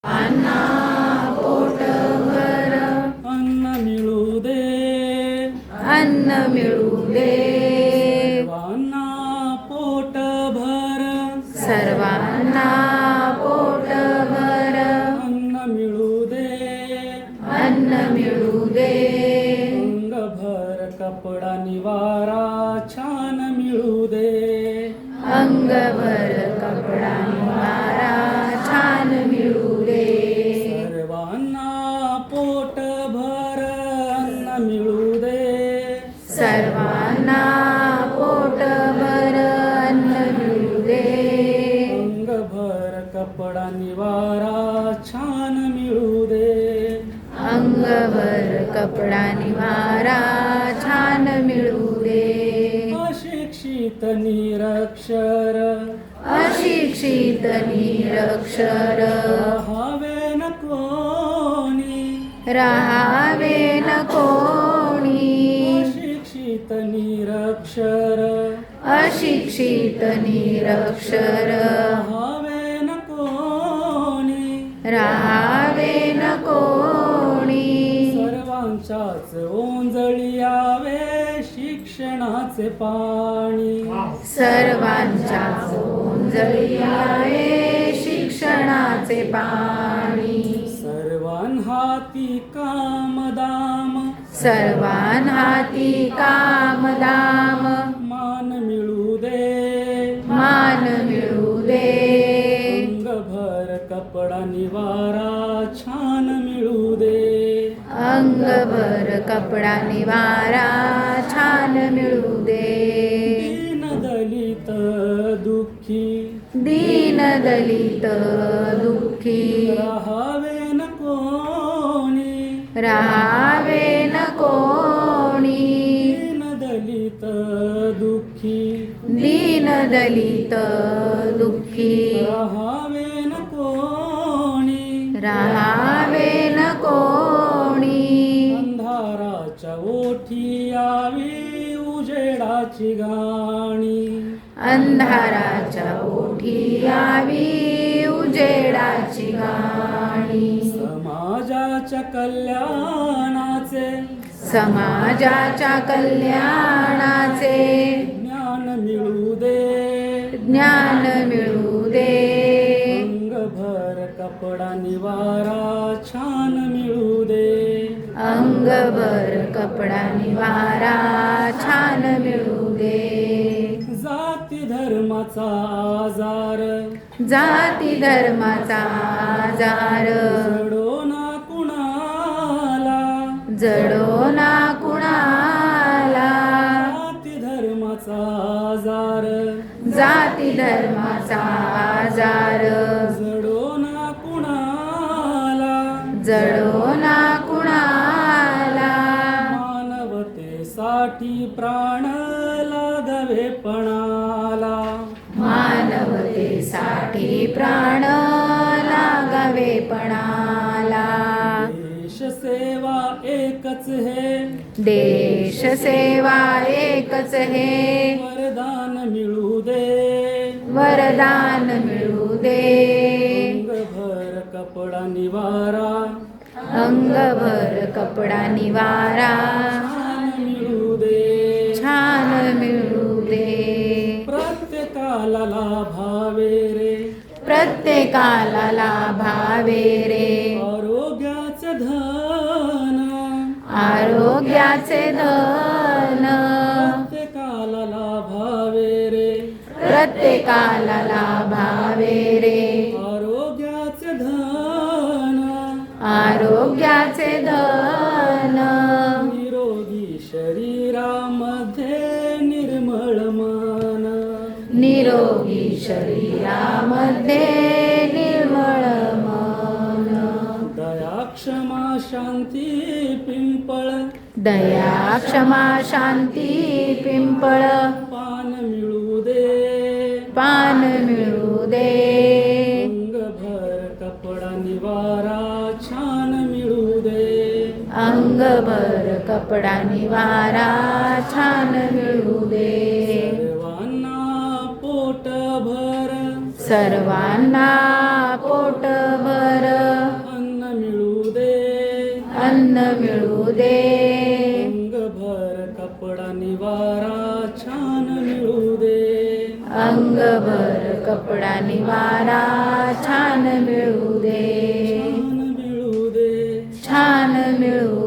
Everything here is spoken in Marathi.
अन्ना पोटभर अन्न मिळू दे, अन्न मिळू दे, सर्वांना पोटभर सर्वांना पोटभर अन्न मिळू दे, अन्न मिळू दे, अंगभर कपडा निवारा छान मिळू दे, अंगभर कपडा निवारा छान मिळू दे, सर्वांना पोटभर अन्न मिळू दे, सर्वांना पोटभर अन्न मिळू दे, अंगभर कपडा निवारा छान मिळू दे, अंगभर कपडा निवारा छान मिळू दे, अशिक्षित निरक्षर अशिक्षित निरक्षर राहावे न कोणी, राहावे न कोणी, अशिक्षित निरक्षर अशिक्षित निरक्षर राहावे न कोणी, राहावे न कोणी, सर्वांच्याच ओंजळी यावे शिक्षणाचे पाणी, सर्वांच्या ओंजळी आहे शिक्षणाचे पाणी, सर्वांहाती कामदाम सर्वांहाती कामदाम, मान मिळू दे, मान मिळू दे, अंगभर कपडा निवारा छान मिळू दे, अंगभर कपडा निवारा छान मिळू दे, दीनदलित दुःखी दीन दलित दुःखी राहावे न कोणी, राहावे न कोणी, दीनदलित दुःखी दीन दलित दुःखी राहावे न कोणी, राहावे न कोणी, अंधाराच्या ओठी यावी उजेडाची गाणी, अंधाराच्या ओठी यावी उजेडाची गाणी, समाजाच्या कल्याणाचे समाजाच्या कल्याणाचे ज्ञान मिळू दे, ज्ञान मिळू दे, अंगभर कपडा निवारा छान मिळू दे, अंगभर कपडा निवारा छान मिळू दे, जाती धर्माचा आजार जाती धर्माचा आजार जडो ना कुणाला, जडो ना कुणाला, जाती धर्माचा आजार जाती धर्माचा आजार जडो ना कुणाला, जडो ना कुणाला, मानवतेसाठी प्राण लागावे पणाला, मानवतेसाठी प्राण लागावे पणाला, देश सेवा एकच हे देश सेवा एकच हे वरदान मिळू दे, वरदान मिळू दे, अंगभर कपडा निवारा अंगभर कपडा निवारा छान मिळू दे, छान मिळू दे, प्रत्येकाला लाभावे रे, प्रत्येकाला लाभावे रे, आरोग्याचे धन आरोग्याचे धन, प्रत्येकाला लाभावे रे, प्रत्येकाला लाभावे रे, आरोग्याचे धन आरोग्याचे धन, निरोगी शरीरामध्ये निर्मळ मन, निरोगी शरीरामध्ये निर्मळ मन, दया क्षमा शांती पिंपळ दया क्षमा शांती पिंपळ, पान मिळू दे, पान मिळू दे, अंगभर कपडा निवारा छान मिळू दे, अंगभर कपडा निवारा छान मिळू दे, सर्वांना पोटभर सर्वांना पोटभर मिळू दे अंगभर कपडा निवारा छान मिळू दे अंगभर कपडा निवारा छान मिळू दे छान मिळू दे छान मिळू